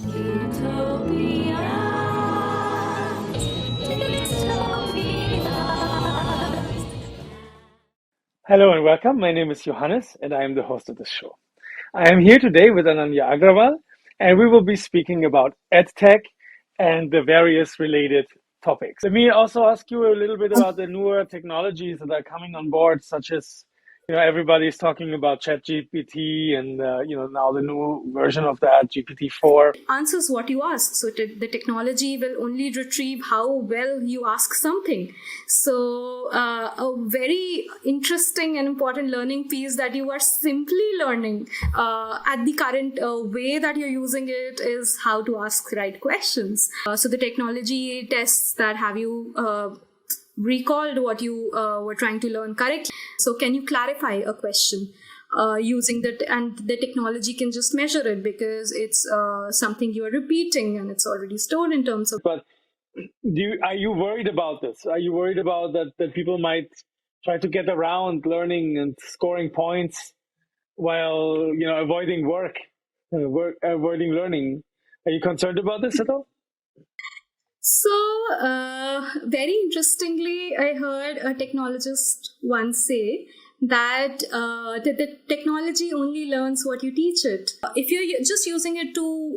Utopias, dystopias. Hello and welcome. My name is Johannes and I am the host of this show. I am here today with Ananya Agrawal and we will be speaking about EdTech and the various related topics. Let me also ask you a little bit about the newer technologies that are coming on board, such as, everybody's talking about ChatGPT and, now the new version of that, GPT-4. Answers what you ask. So the technology will only retrieve how well you ask something. So a very interesting and important learning piece that you are simply learning at the current way that you're using it is how to ask right questions. So the technology tests that have you recalled what you were trying to learn correctly. So can you clarify a question? Using that, and the technology can just measure it because it's something you are repeating and it's already stored in terms of. But are you worried about this? Are you worried about that people might try to get around learning and scoring points while avoiding avoiding learning? Are you concerned about this at all? So, very interestingly, I heard a technologist once say that the technology only learns what you teach it. If you're just using it to,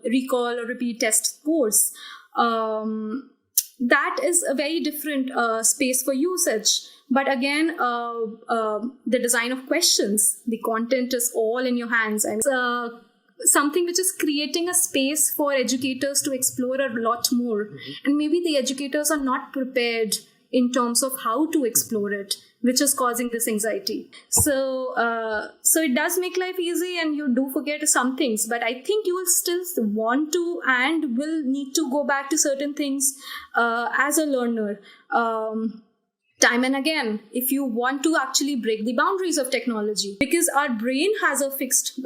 recall or repeat test scores, that is a very different space for usage. But again, the design of questions, the content is all in your hands. And something which is creating a space for educators to explore a lot more. Mm-hmm. And maybe the educators are not prepared in terms of how to explore it, which is causing this anxiety. So it does make life easy and you do forget some things, but I think you will still want to and will need to go back to certain things as a learner. Time and again, if you want to actually break the boundaries of technology, because our brain has a fixed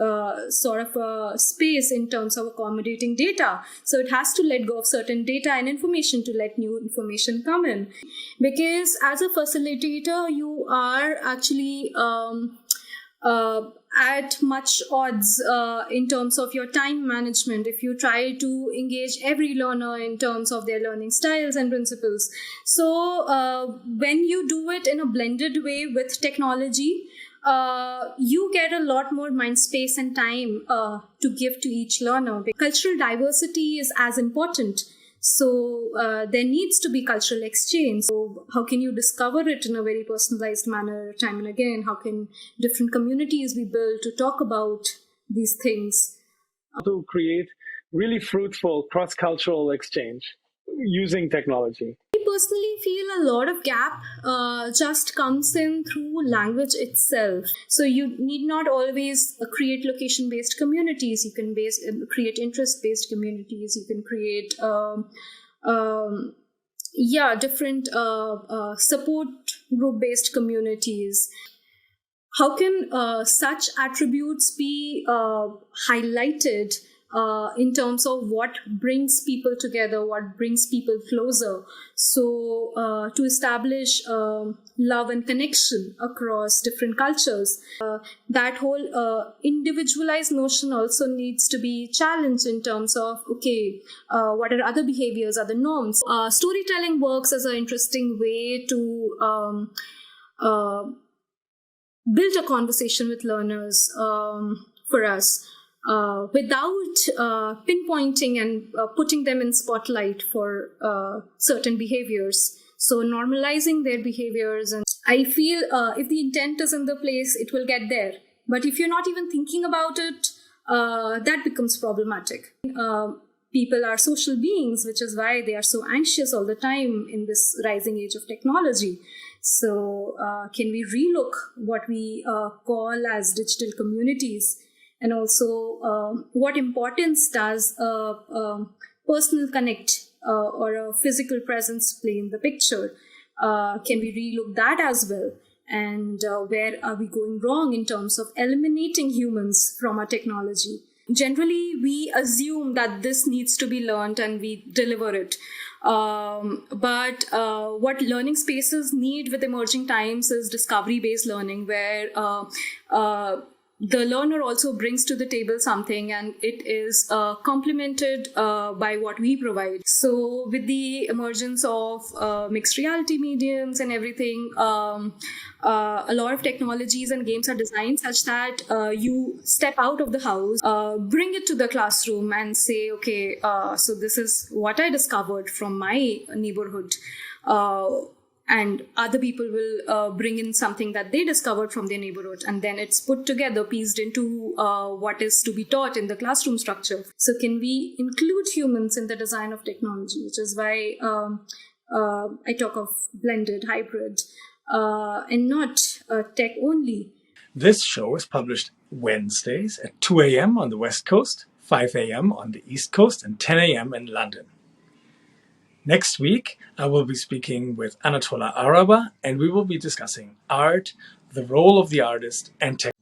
sort of a space in terms of accommodating data. So it has to let go of certain data and information to let new information come in. Because as a facilitator, you are actually at much odds in terms of your time management if you try to engage every learner in terms of their learning styles and principles. So when you do it in a blended way with technology, you get a lot more mind space and time to give to each learner. Cultural diversity is as important. So there needs to be cultural exchange. So how can you discover it in a very personalized manner time and again? How can different communities be built to talk about these things? To create really fruitful cross-cultural exchange using technology. I personally feel a lot of gap just comes in through language itself. So you need not always create location-based communities. You can create interest-based communities. You can create different support group-based communities. How can such attributes be highlighted in terms of what brings people together, what brings people closer? So to establish love and connection across different cultures, that whole individualized notion also needs to be challenged in terms of, what are other behaviors, other norms? Storytelling works as an interesting way to build a conversation with learners for us. Without pinpointing and putting them in spotlight for certain behaviors. So normalizing their behaviors. And I feel if the intent is in the place, it will get there. But if you're not even thinking about it, that becomes problematic. People are social beings, which is why they are so anxious all the time in this rising age of technology. So can we relook what we call as digital communities? And also, what importance does a personal connect or a physical presence play in the picture? Can we relook that as well? And where are we going wrong in terms of eliminating humans from our technology? Generally, we assume that this needs to be learned and we deliver it. But what learning spaces need with emerging times is discovery-based learning, where the learner also brings to the table something, and it is complemented by what we provide. So with the emergence of mixed reality mediums and everything, a lot of technologies and games are designed such that you step out of the house, bring it to the classroom and say, okay, so this is what I discovered from my neighborhood. And other people will bring in something that they discovered from their neighborhood, and then it's put together, pieced into what is to be taught in the classroom structure. So can we include humans in the design of technology, which is why I talk of blended, hybrid, and not tech only. This show is published Wednesdays at 2 a.m. on the West Coast, 5 a.m. on the East Coast, and 10 a.m. in London. Next week, I will be speaking with Anatola Araba, and we will be discussing art, the role of the artist, and technology.